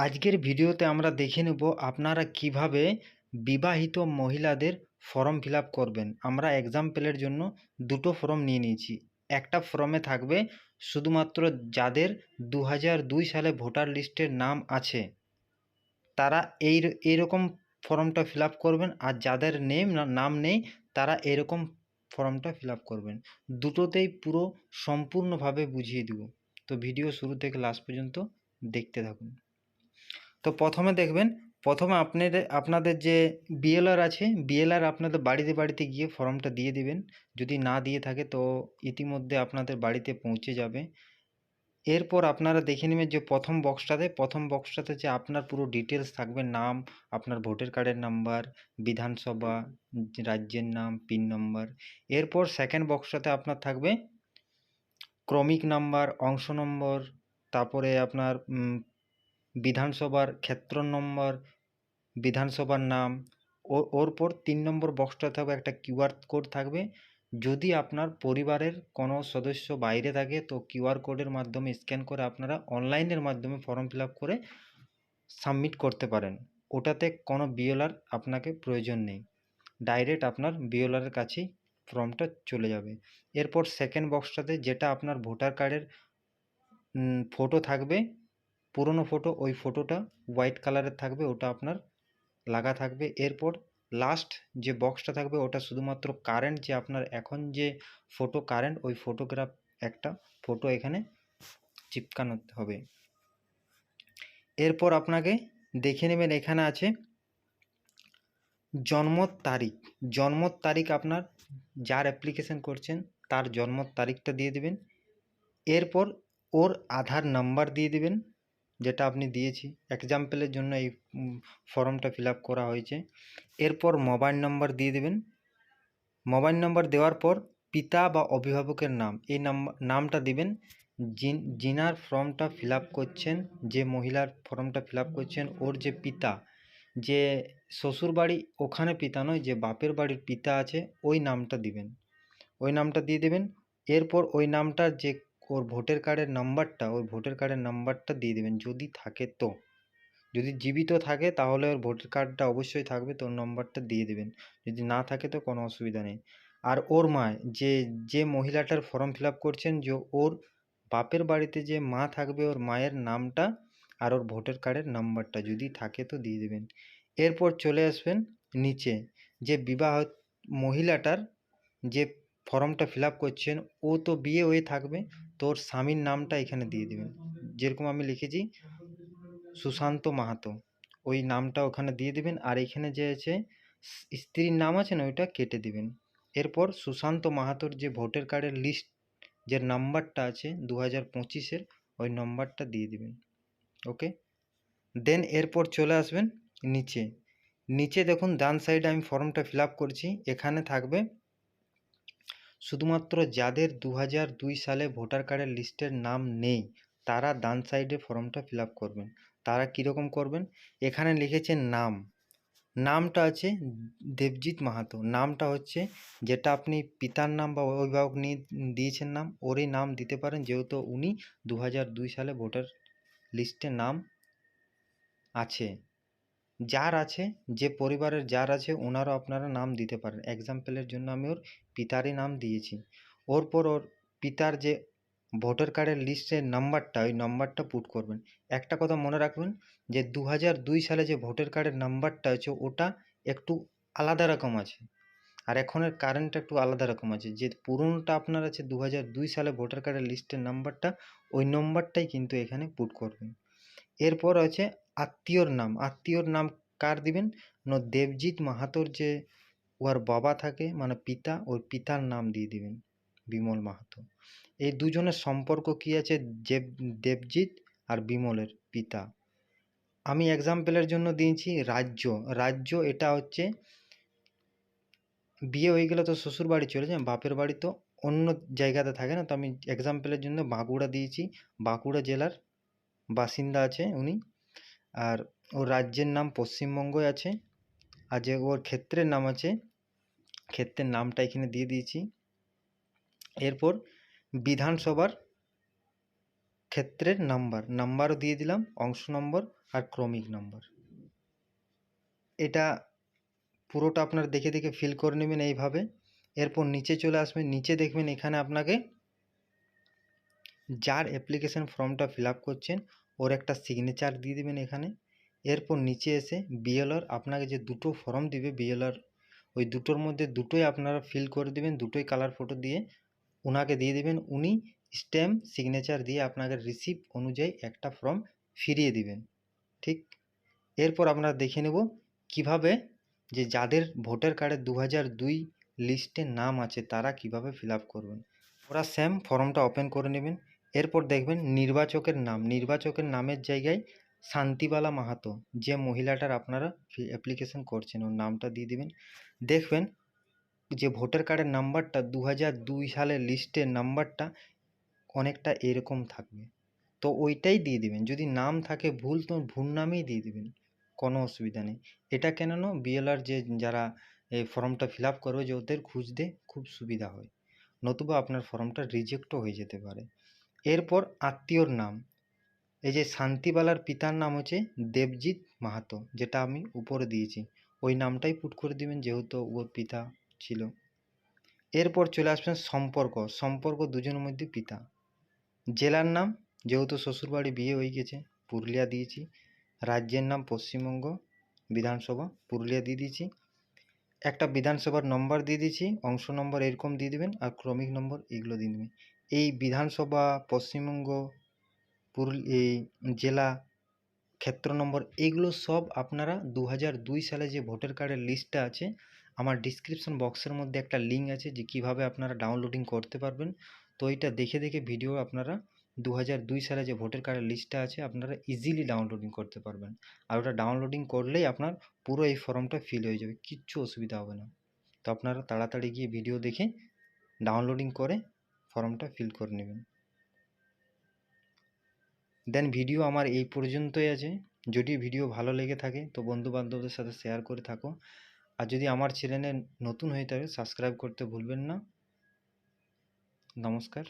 আজকের ভিডিওতে আমরা দেখে নেব আপনারা কিভাবে বিবাহিত মহিলাদের ফর্ম ফিল আপ করবেন। আমরা এক্সাম্পলের জন্য দুটো ফর্ম নিয়ে নিয়েছি। একটা ফর্মে থাকবে শুধুমাত্র যাদের 2002 সালে ভোটার লিস্টের নাম আছে তারা এইরকম ফর্মটা ফিল আপ করবেন, আর যাদের নাম নেই তারা এরকম ফর্মটা ফিল আপ করবেন। দুটোতেই পুরো সম্পূর্ণভাবে বুঝিয়ে দেব, তো ভিডিও শুরু থেকে লাস্ট পর্যন্ত দেখতে থাকুন। তো প্রথমে দেখবেন, প্রথমে আপনাদের যে বিএলআর আছে, বিএলআর আপনাদের বাড়িতে বাড়িতে গিয়ে ফর্মটা দিয়ে দিবেন। যদি না দিয়ে থাকে তো ইতিমধ্যে আপনাদের বাড়িতে পৌঁছে যাবে। এরপর আপনারা দেখে নেবেন যে প্রথম বক্সটাতে যে আপনার পুরো ডিটেলস থাকবে, নাম, আপনার ভোটার কার্ডের নাম্বার, বিধানসভা, রাজ্যের নাম, পিন নম্বর। এরপর সেকেন্ড বক্সটাতে আপনার থাকবে ক্রমিক নাম্বার, অংশ নম্বর, তারপরে আপনার বিধানসভার ক্ষেত্র নম্বর, বিধানসভার নাম। ওর পর 3 নম্বর বক্সটা থাকবে একটা কিউআর কোড থাকবে। যদি আপনার পরিবারের কোনো সদস্য বাইরে থাকে তো কিউআর কোডের মাধ্যমে স্ক্যান করে আপনারা অনলাইনের মাধ্যমে ফর্ম ফিল আপ করে সাবমিট করতে পারেন। ওটাতে কোনো বিএলআর আপনাকে প্রয়োজন নেই, ডাইরেক্ট আপনার বিএলআরের কাছেই ফর্মটা চলে যাবে। এরপর সেকেন্ড বক্সটাতে যেটা আপনার ভোটার কার্ডের ফটো থাকবে, পুরনো ফটো, ওই ফটোটা হোয়াইট কালারের থাকবে, ওটা আপনার লাগা থাকবে। এরপর লাস্ট যে বক্সটা থাকবে ওটা শুধুমাত্র কারেন্ট, যে আপনার এখন যে ফটো কারেন্ট, ওই ফটোগ্রাফ একটা ফটো এখানে চিপকানো হবে। এরপর আপনাকে দেখে নেবেন এখানে আছে জন্ম তারিখ, আপনার যার অ্যাপ্লিকেশন করছেন তার জন্ম তারিখটা দিয়ে দেবেন। এরপর ওর আধার নাম্বার দিয়ে দেবেন, যেটা আপনি দিয়েছি, এক্সাম্পলের জন্য এই ফর্মটা ফিল আপ করা হয়েছে। এরপর মোবাইল নাম্বার দিয়ে দেবেন। মোবাইল নাম্বার দেওয়ার পর পিতা বা অভিভাবকের নাম, এই নামটা দিবেন। যিনার ফর্মটা ফিল আপ করছেন, যে মহিলার ফর্মটা ফিল আপ করছেন, ওর যে পিতা, যে শ্বশুর বাড়ি ওখানে পিতা নয়, যে বাপের বাড়ির পিতা আছে, ওই নামটা দিবেন, ওই নামটা দিয়ে দেবেন। এরপর ওই নামটার যে ওর ভোটার কার্ডের নাম্বারটা, ওই ভোটার কার্ডের নাম্বারটা দিয়ে দেবেন যদি থাকে। তো যদি জীবিত থাকে তাহলে ওর ভোটার কার্ডটা অবশ্যই থাকবে, তো ওর নম্বরটা দিয়ে দেবেন। যদি না থাকে তো কোনো অসুবিধা নেই। আর ওর মা, যে মহিলাটার ফর্ম ফিল আপ করছেন, যে ওর বাপের বাড়িতে যে মা থাকবে, ওর মায়ের নামটা আর ওর ভোটার কার্ডের নাম্বারটা যদি থাকে তো দিয়ে দেবেন। এরপর চলে আসবেন নিচে, যে বিবাহ মহিলাটার যে ফর্মটা ফিল আপ করছেন, ও তো বিয়ে হয়ে থাকবে, তো ওর স্বামীর নামটা এখানে দিয়ে দেবেন। যেরকম আমি লিখেছি সুশান্ত মাহাতো, ওই নামটা ওখানে দিয়ে দেবেন। আর এখানে যে আছে স্ত্রীর নাম আছে না, ওইটা কেটে দিবেন। এরপর সুশান্ত মাহাতোর যে ভোটার কার্ডের লিস্ট যে নাম্বারটা আছে 2025-এর, ওই নম্বরটা দিয়ে দিবেন। ওকে, দেন এরপর চলে আসবেন নিচে দেখুন ডান সাইডে আমি ফর্মটা ফিল আপ করছি, এখানে থাকবে শুধুমাত্র যাদের 2002 সালে ভোটার কার্ডের লিস্টের নাম নেই তারা ডান সাইডে ফর্মটা ফিল আপ করবেন। তারা কীরকম করবেন, এখানে লিখেছেন নামটা আছে দেবজিৎ মাহাতো, নামটা হচ্ছে যেটা আপনি পিতার নাম বা অভিভাবক নিয়ে দিয়েছেন নাম, ওরই নাম দিতে পারেন, যেহেতু উনি 2002 সালে ভোটার লিস্টে নাম আছে। যার আছে, যে পরিবারের যার আছে ওনারও আপনারা নাম দিতে পারেন। এক্সাম্পলের জন্য আমি ওর পিতারই নাম দিয়েছি। ওর পিতার যে ভোটার কার্ডের লিস্টের নাম্বারটা, ওই নাম্বারটা পুট করবেন। একটা কথা মনে রাখবেন, যে 2002 সালে যে ভোটার কার্ডের নাম্বারটা আছে ওটা একটু আলাদা রকম আছে, আর এখনের কারেন্টটা একটু আলাদা রকম আছে। যে পুরনোটা আপনার আছে 2002 সালে ভোটার কার্ডের লিস্টের নাম্বারটা, ওই নম্বরটাই কিন্তু এখানে পুট করবেন। এরপর আছে আত্মীয়র নাম কার দিবেন না, দেবজিৎ মাহাতোর যে ওর বাবা থাকে মানে পিতা, ওই পিতার নাম দিয়ে দিবেন বিমল মাহাতো। এই দুজনের সম্পর্ক কি আছে, দেবজিৎ আর বিমলের পিতা। আমি এক্সাম্পলের জন্য দিয়েছি রাজ্য, এটা হচ্ছে বিয়ে হয়ে গেলে তো শ্বশুর বাড়ি চলে যায়, বাপের বাড়ি তো অন্য জায়গাতে থাকে না, তো আমি এক্সাম্পলের জন্য বাঁকুড়া দিয়েছি, বাঁকুড়া জেলার বাসিন্দা আছে উনি। আর ওর রাজ্যের নাম পশ্চিমবঙ্গই আছে, আর যে ওর ক্ষেত্রের নাম আছে, ক্ষেত্রের নামটা এখানে দিয়ে দিয়েছি। এরপর বিধানসভার ক্ষেত্রের নাম্বারও দিয়ে দিলাম, অংশ নম্বর আর ক্রমিক নাম্বার। এটা পুরোটা আপনারা দেখে দেখে ফিল করে নেবেন এইভাবে। এরপর নিচে চলে আসবেন, নিচে দেখবেন এখানে আপনাকে যার অ্যাপ্লিকেশন ফর্মটা ফিল আপ করছেন ওর একটা সিগনেচার দিয়ে দেবেন এখানে। এরপর নিচে এসে বিএলআর আপনাকে যে দুটো ফর্ম দিবে বিএলআর, ওই দুটোর মধ্যে দুটোই আপনারা ফিল করে দেবেন, দুটোই কালার ফটো দিয়ে ওনাকে দিয়ে দেবেন। উনি স্ট্যাম্প সিগনেচার দিয়ে আপনাকে রিসিভ অনুযায়ী একটা ফর্ম ফিরিয়ে দিবেন। ঠিক, এরপর আমরা দেখে নেব কিভাবে যে যাদের ভোটার কার্ডে 2002 লিস্টে নাম আছে তারা কিভাবে ফিল আপ করবেন। ওরা সেম ফর্মটা ওপেন করে নেবেন। এরপর দেখবেন নির্বাচকের নামের জায়গায় শান্তিবালা মাহাতো, যে মহিলাটার আপনারা অ্যাপ্লিকেশন করছেন ওর নামটা দিয়ে দিবেন। দেখবেন যে ভোটার কার্ডের নাম্বারটা 2002 সালের লিস্টের নাম্বারটা অনেকটা এরকম থাকবে, তো ওইটাই দিয়ে দিবেন। যদি নাম থাকে ভুল তো ভুল নামেই দিয়ে দিবেন, কোনো অসুবিধা নেই। এটা কেন না বিএলআর যে যারা এই ফর্মটা ফিল আপ করবে যে ওদের খুঁজতে খুব সুবিধা হয়, নতুবা আপনার ফর্মটা রিজেক্টও হয়ে যেতে পারে। এরপর আত্মীয়র নাম, এই যে শান্তিবালার পিতার নাম হচ্ছে দেবজিৎ মাহাতো, যেটা আমি উপরে দিয়েছি ওই নামটাই পুট করে দিবেন যেহেতু ওর পিতা ছিল। এরপর চলে আসবেন সম্পর্ক দুজনের মধ্যে পিতা। জেলার নাম, যেহেতু শ্বশুরবাড়ি বিয়ে হয়ে গেছে পুরুলিয়া দিয়েছি। রাজ্যের নাম পশ্চিমবঙ্গ, বিধানসভা পুরুলিয়া দিয়ে দিয়েছি। একটা বিধানসভার নম্বর দিয়ে দিয়েছি, অংশ নম্বর এরকম দিয়ে দেবেন আর ক্রমিক নম্বর এগুলো দিয়ে দেবেন। এই বিধানসভা, পশ্চিমবঙ্গ, এই জেলা, ক্ষেত্র নম্বর এগুলো সব আপনারা 2002 সালে যে ভোটার কার্ডের লিস্টটা আছে আমার ডিসক্রিপশন বক্সের মধ্যে একটা লিঙ্ক আছে যে কিভাবে আপনারা ডাউনলোডিং করতে পারবেন। তো এইটা দেখে দেখে ভিডিও আপনারা 2002 সালে যে ভোটার কার্ডের লিস্টটা আছে আপনারা ইজিলি ডাউনলোডিং করতে পারবেন। আর ওটা ডাউনলোডিং করলেই আপনার পুরো এই ফর্মটা ফিল হয়ে যাবে, কিচ্ছু অসুবিধা হবে না। তো আপনারা তাড়াতাড়ি গিয়ে ভিডিও দেখে ডাউনলোডিং করে ফর্মটা ফিল করে নেবেন। দেন ভিডিও আমার এই পর্যন্তই আছে। যদি ভিডিও ভালো লেগে থাকে তো বন্ধু বান্ধবদের সাথে শেয়ার করে থাকো, আর যদি আমার চ্যানেলে নতুন হয়ে থাকে সাবস্ক্রাইব করতে ভুলবেন না। নমস্কার।